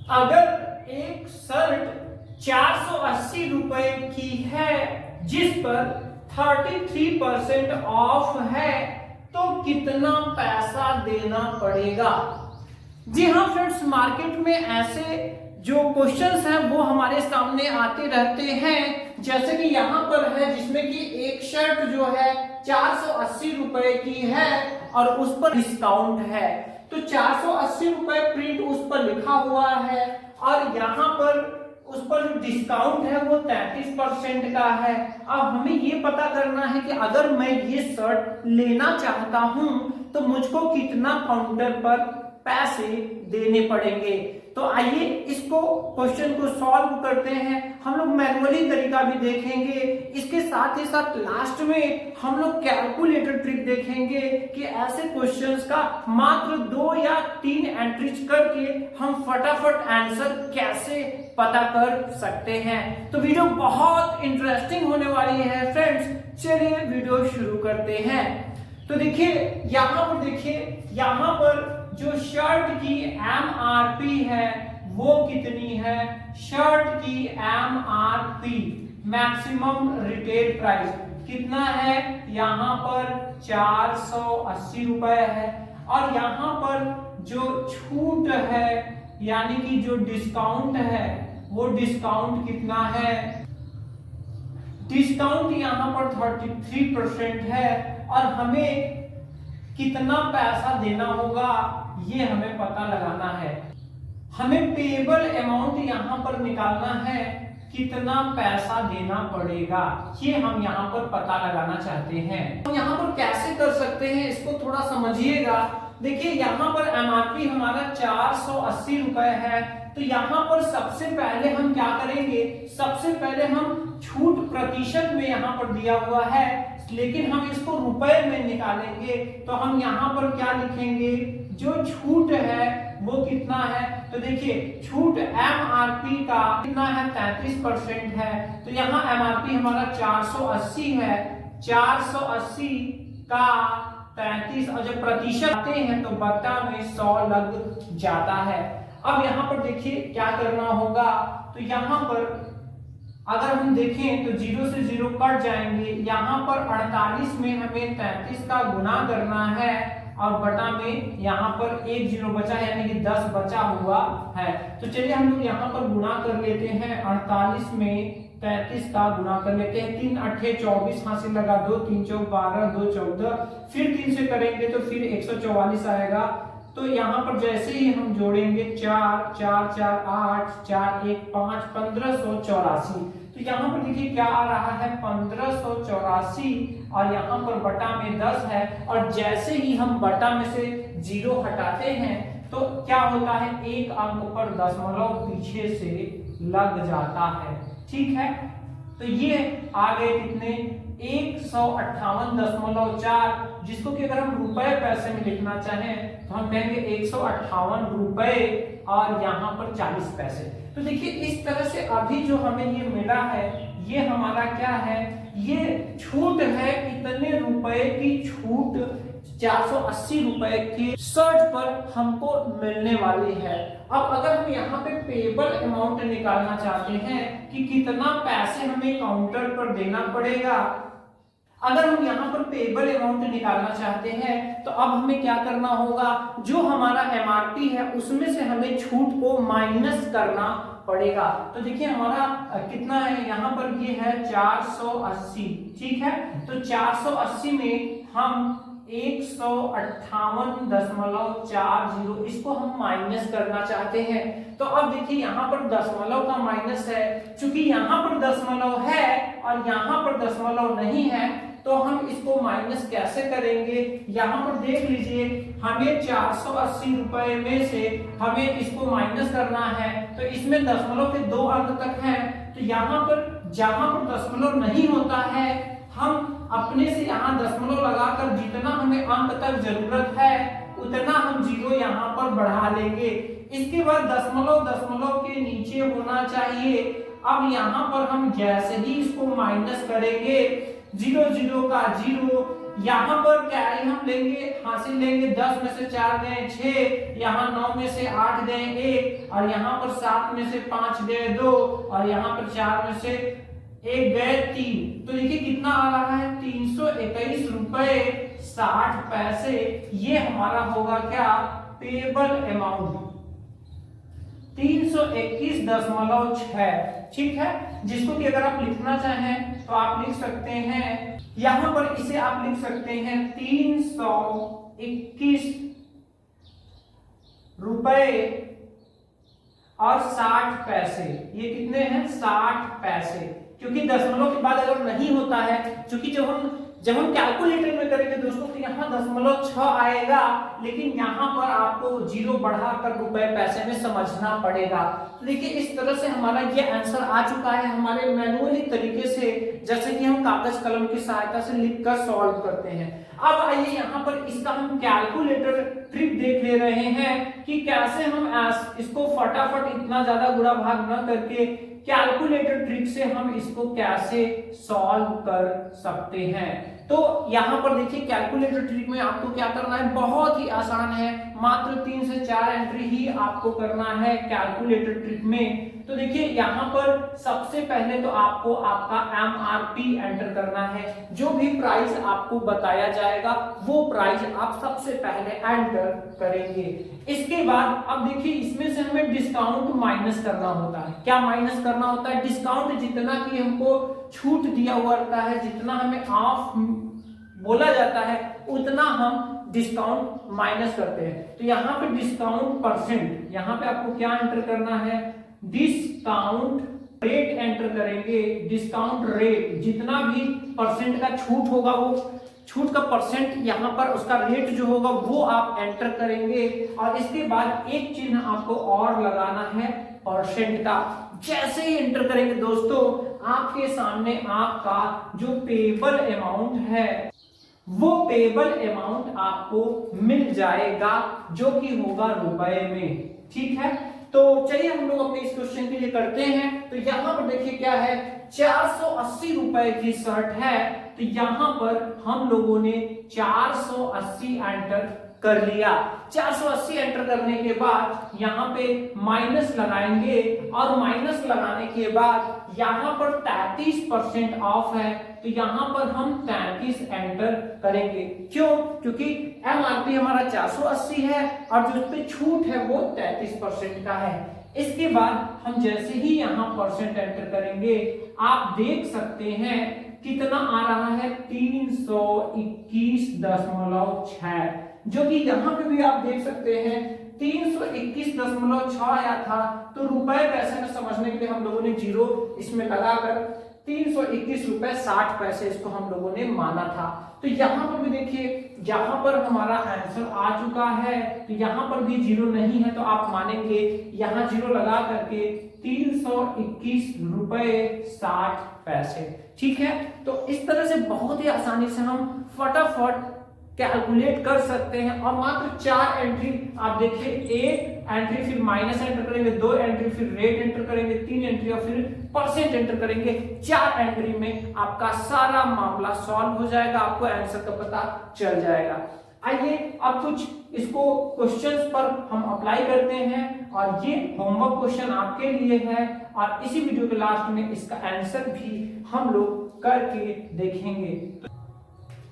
अगर एक शर्ट 480 रुपए की है जिस पर 33% ऑफ है तो कितना पैसा देना पड़ेगा। जी हाँ फ्रेंड्स, मार्केट में ऐसे जो क्वेश्चंस हैं वो हमारे सामने आते रहते हैं। जैसे कि यहाँ पर है जिसमें कि एक शर्ट जो है 480 रुपए की है और उस पर डिस्काउंट है, तो 480 रुपए प्रिंट उस पर लिखा हुआ है और यहाँ पर उस पर जो डिस्काउंट है वो 33% का है। अब हमें ये पता करना है कि अगर मैं ये शर्ट लेना चाहता हूं तो मुझको कितना काउंटर पर पैसे देने पड़ेंगे। तो आइए इसको क्वेश्चन को सॉल्व करते हैं। हम लोग मैनुअली तरीका भी देखेंगे, इसके साथ ही साथ लास्ट में हम लोग कैलकुलेटर ट्रिक देखेंगे कि ऐसे क्वेश्चंस का मात्र 2 या 3 एंट्रीज करके हम फटाफट आंसर कैसे पता कर सकते हैं। तो वीडियो बहुत इंटरेस्टिंग होने वाली है फ्रेंड्स, चलिए वीडियो शुरू करते हैं। तो देखिए यहाँ पर जो शर्ट की MRP है वो कितनी है। शर्ट की MRP मैक्सिमम रिटेल प्राइस कितना है, यहाँ पर 480 रुपए है और यहाँ पर जो छूट है यानी कि जो डिस्काउंट है वो डिस्काउंट कितना है। डिस्काउंट यहाँ पर 33% है और हमें कितना पैसा देना होगा ये हमें पता लगाना है। हमें पेएबल अमाउंट यहाँ पर निकालना है, कितना पैसा देना पड़ेगा ये हम यहाँ पर पता लगाना चाहते हैं। हम यहाँ पर कैसे कर सकते हैं इसको थोड़ा समझिएगा। देखिए यहाँ पर MRP हमारा 480 रुपए है, तो यहाँ पर सबसे पहले हम क्या करेंगे, सबसे पहले हम छूट प्रतिशत में यहाँ पर दिया हुआ है लेकिन हम इसको रुपए में निकालेंगे। तो हम यहाँ पर क्या लिखेंगे, जो छूट है वो कितना है। तो देखिए छूट MRP का कितना है, 33% है, तो यहाँ MRP हमारा 480 है, 480 का 33 और जब प्रतिशत आते हैं तो बटा में 100 लग जाता है। अब यहाँ पर देखिए क्या करना होगा, तो यहाँ पर अगर हम देखें तो 0 से 0 कट जाएंगे। यहाँ पर 48 में हमें 33 का गुना करना है और बटा में यहाँ पर 1 0 बचा यानी कि 10 बचा हुआ है। तो चलिए हम लोग यहाँ पर गुना कर लेते हैं। 48 में 33 का गुना कर लेते हैं। 3 8 24 हाथ से लगा 2 3 4 12 2 14, फिर 3 से करेंगे तो फिर 144 आएगा। तो यहाँ पर जैसे ही हम जोड़ेंगे 4 4 4 8 4 1 5 1584। तो यहाँ पर देखिए क्या आ रहा है 1584 और यहाँ पर बटा में 10 है और जैसे ही हम बटा में से 0 हटाते हैं तो क्या होता है, एक अंक पर दशमलव पीछे से लग जाता है। ठीक है, तो ये आ गए कितने 158.4, जिसको कि अगर हम रुपए पैसे में लिखना चाहें तो हम कहेंगे 158 रुपए और यहाँ पर 40 पैसे। तो देखिए इस तरह से अभी जो हमें ये मिला है ये हमारा क्या है, ये छूट है। इतने रुपए की छूट 480 रुपए की शर्ट पर हमको मिलने वाली है। अब अगर हम यहाँ पे पेएबल अमाउंट निकालना चाहते हैं कि कितना पैसे हमें काउंटर पर देना पड़ेगा, अगर हम यहाँ पर पेएबल अमाउंट निकालना चाहते हैं तो अब हमें क्या करना होगा, जो हमारा MRP है उसमें से हमें छूट को माइनस करना पड़ेगा। तो देखिए हमारा कितना है, यहाँ पर ये है 480। ठीक है, तो 480 में हम 158.40 इसको हम माइनस करना चाहते हैं। तो अब देखिए यहाँ पर दशमलव का माइनस है, चूंकि यहाँ पर दशमलव है और यहाँ पर दशमलव नहीं है तो हम इसको माइनस कैसे करेंगे। यहाँ पर देख लीजिए हमें 480 रुपए में से हमें इसको माइनस करना है, तो इसमें दशमलव के 2 अंक तक हैं। तो यहाँ पर जहां पर दशमलव नहीं होता है हम अपने से यहाँ दशमलव लगाकर जितना हमें अंक तक जरूरत है उतना हम 0 यहाँ पर बढ़ा लेंगे। इसके बाद दशमलव दशमलव के नीचे होना चाहिए। अब यहाँ पर हम जैसे ही इसको माइनस करेंगे 0 0 का 0, यहाँ पर क्या है हम लेंगे हासिल लेंगे 10 में से 4 गए 6, यहाँ 9 में से 8 गए 1, और यहाँ पर 7 में से 5 गए 2, और यहाँ पर 4 में से 1 गए 3। तो देखिए कितना आ रहा है 321 रुपए 60 पैसे। ये हमारा होगा क्या पेबल अमाउंट 321.6। ठीक है, जिसको कि अगर आप लिखना चाहें तो आप लिख सकते हैं, यहां पर इसे आप लिख सकते हैं 321 रुपए और 60 पैसे। ये कितने हैं 60 पैसे, क्योंकि दशमलव के बाद अगर नहीं होता है, क्योंकि जब हम कैलकुलेटर में करेंगे दोस्तों तो यहाँ 0.6 आएगा, लेकिन यहाँ पर आपको 0 बढ़ाकर रुपए पैसे में समझना पड़ेगा। तो देखिए इस तरह से हमारा ये आंसर आ चुका है हमारे मैनुअली तरीके से, जैसे कि हम कागज कलम की सहायता से लिखकर सॉल्व करते हैं। अब आइए यहाँ पर इसका हम कैलकुलेटर ट्रिक देख ले रहे हैं कि कैसे हम इसको फटाफट इतना ज्यादा गुणा भाग न करके कैलकुलेटर ट्रिक से हम इसको कैसे सॉल्व कर सकते हैं। तो यहाँ पर देखिए कैलकुलेटर ट्रिक में आपको क्या करना है, बहुत ही आसान है, मात्र 3 से 4 एंट्री ही आपको करना है कैलकुलेटर ट्रिक में। तो देखिए यहाँ पर सबसे पहले तो आपको आपका MRP एंटर करना है, जो भी प्राइस आपको बताया जाएगा वो प्राइस आप सबसे पहले एंटर करेंगे। इसके बाद अब देखिए इसमें से हमें डिस्काउंट माइनस करना होता है। क्या माइनस करना होता है, डिस्काउंट जितना कि हमको छूट दिया हुआ रहता है, जितना हमें ऑफ बोला जाता है उतना हम डिस्काउंट माइनस करते हैं। तो यहाँ पे डिस्काउंट परसेंट, यहाँ पे आपको क्या एंटर करना है, डिस्काउंट रेट एंटर करेंगे। डिस्काउंट रेट जितना भी परसेंट का छूट होगा वो छूट का परसेंट यहाँ पर उसका रेट जो होगा वो आप एंटर करेंगे, और इसके बाद एक चिन्ह आपको और लगाना है परसेंट का। जैसे ही एंटर करेंगे दोस्तों आपके सामने आपका जो पेबल अमाउंट है वो पेबल अमाउंट आपको मिल जाएगा, जो कि होगा रुपए में। ठीक है, तो चलिए हम लोग अपने इस क्वेश्चन के लिए करते हैं। तो यहाँ पर देखिए क्या है, 480 रुपए की शर्ट है, तो यहाँ पर हम लोगों ने 480 एंटर कर लिया। 480 एंटर करने के बाद यहाँ पे माइनस लगाएंगे, और माइनस लगाने के बाद यहाँ पर 33% ऑफ है, तो यहाँ पर हम 33 एंटर करेंगे। क्यों, क्योंकि MRP हमारा 480 है और जो पे छूट है वो 33% का है। इसके बाद हम जैसे ही यहाँ परसेंट एंटर करेंगे आप देख सकते हैं कितना आ रहा है 321.6, जो कि यहाँ पे भी आप देख सकते हैं 321.6 आया था। तो रुपए पैसे में समझने के लिए हम लोगों ने 0 इसमें लगाकर 321 रुपए 60 पैसे इसको हम लोगों ने माना था। तो यहाँ पर भी देखिए यहाँ पर हमारा आंसर आ चुका है, तो यहाँ पर भी 0 नहीं है तो आप मानेंगे यहाँ 0 लगा करके 321 रुपए 60 पैसे। ठीक है, तो इस तरह से बहुत ही आसानी से हम फटाफट कैलकुलेट कर सकते हैं। और मात्र 4 एंट्री आप देखिए, 1 एंट्री फिर माइनस एंटर करेंगे, 2 एंट्री फिर रेट एंटर करेंगे, 3 एंट्री और फिर परसेंट एंटर करेंगे। 4 एंट्री में आपका सारा मामला सॉल्व हो जाएगा, आपको आंसर का पता चल जाएगा। आइए अब कुछ इसको क्वेश्चंस पर हम अप्लाई करते हैं, और ये होमवर्क क्वेश्चन आपके लिए है, और इसी वीडियो के लास्ट में इसका आंसर भी हम लोग करके देखेंगे।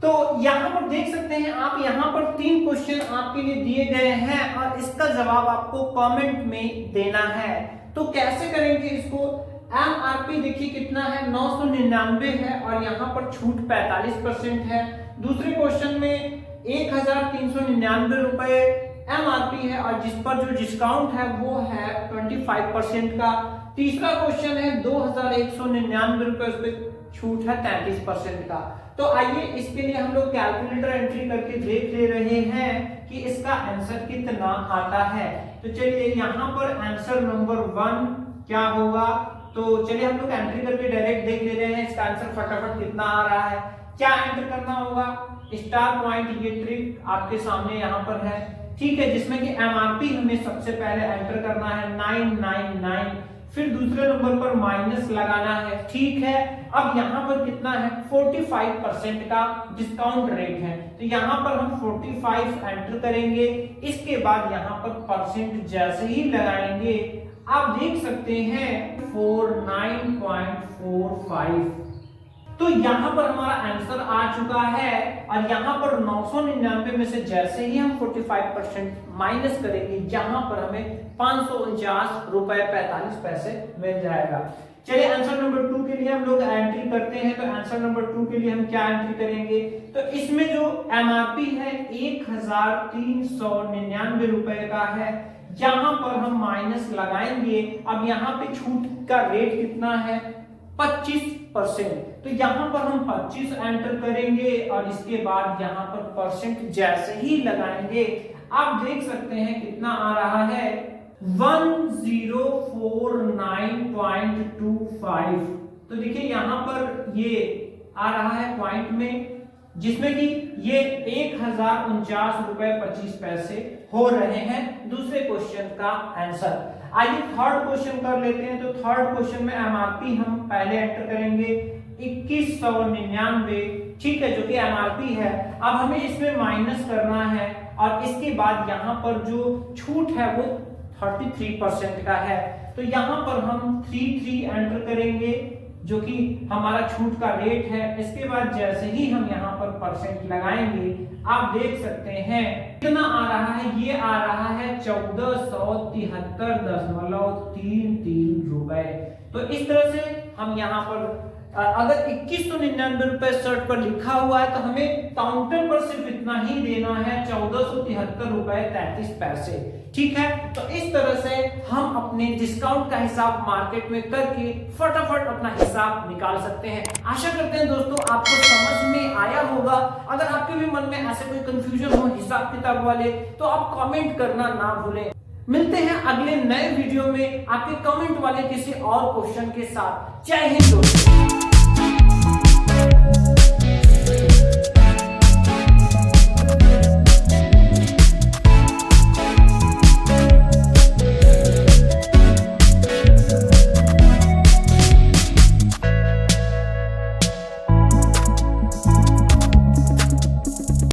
तो यहाँ पर देख सकते हैं आप, यहाँ पर 3 क्वेश्चन आपके लिए दिए गए हैं और इसका जवाब आपको कमेंट में देना है। तो कैसे करेंगे इसको, MRP देखिए कितना है 999 है, और यहाँ पर छूट 45% है। दूसरे क्वेश्चन में 1399 रुपए MRP है, और जिस पर जो डिस्काउंट है वो है 25% का। तीसरा क्वेश्चन है 2199 रुपए, उस पर छूट है 33% का। तो आइए इसके लिए हम लोग कैलकुलेटर एंट्री करके देख ले रहे हैं कि इसका आंसर कितना आता है। तो चलिए यहाँ पर आंसर नंबर 1 क्या होगा, तो चलिए हम लोग एंट्री करके डायरेक्ट देख ले रहे हैं इसका आंसर फटाफट कितना आ रहा है। क्या एंटर करना होगा, स्टार पॉइंट, ये ट्रिक आपके सामने यहाँ पर है। ठीक है, जिसमें कि MRP हमें सबसे पहले एंटर करना है 999, फिर दूसरे नंबर पर माइनस लगाना है, ठीक है। अब यहाँ पर कितना है, 45% का डिस्काउंट रेट है, तो यहाँ पर हम 45 एंटर करेंगे। इसके बाद यहाँ पर परसेंट जैसे ही लगाएंगे आप देख सकते हैं 49.45, तो यहाँ पर हमारा आंसर आ चुका है। और यहाँ पर 999 में से जैसे ही हम 45% माइनस करेंगे, यहाँ पर हमें 549 रुपए 45 पैसे मिल जाएगा। चलिए आंसर नंबर 2 के लिए हम लोग एंट्री करते हैं। तो आंसर नंबर 2 के लिए हम क्या एंट्री करेंगे, तो इसमें जो एमआरपी है 1399 रुपए का है, यहाँ पर हम माइनस लगाएंगे। अब यहाँ पे छूट का रेट कितना है, 25%, तो यहाँ पर हम 25 एंटर करेंगे और इसके बाद यहाँ पर परसेंट जैसे ही लगाएंगे आप देख सकते हैं कितना आ रहा है, 1049.25। तो देखिए यहाँ पर ये आ रहा है पॉइंट में, जिसमें कि ये 1049 रुपए 25 पैसे हो रहे हैं दूसरे क्वेश्चन का आंसर। आइए थर्ड क्वेश्चन कर लेते हैं। तो थर्ड क्वेश्चन में एमआरपी हम पहले एंटर करेंगे 2199, ठीक है, जो कि एमआरपी है। अब हमें इसमें माइनस करना है और इसके बाद यहाँ पर जो छूट है वो 33% का है, तो यहाँ पर हम 33 एंटर करेंगे जो कि हमारा छूट का रेट है। इसके बाद जैसे ही हम यहाँ पर परसेंट लगाएंगे आप देख सकते हैं कितना आ रहा है, ये आ रहा है 1473.33 रुपए। तो इस तरह से हम यहाँ पर अगर 2199 रुपए शर्ट पर लिखा हुआ है तो हमें काउंटर पर सिर्फ इतना ही देना है, 1473 रुपए 33 पैसे, ठीक है। तो इस तरह से हम अपने डिस्काउंट का हिसाब मार्केट में करके फटाफट अपना हिसाब निकाल सकते हैं। आशा करते हैं दोस्तों आपको समझ में आया होगा। अगर आपके भी मन में ऐसे कोई कंफ्यूजन हो हिसाब किताब वाले तो आप कमेंट करना ना भूलें। मिलते हैं अगले नए वीडियो में आपके कमेंट वाले किसी और क्वेश्चन के साथ। जय हिंद दोस्तों।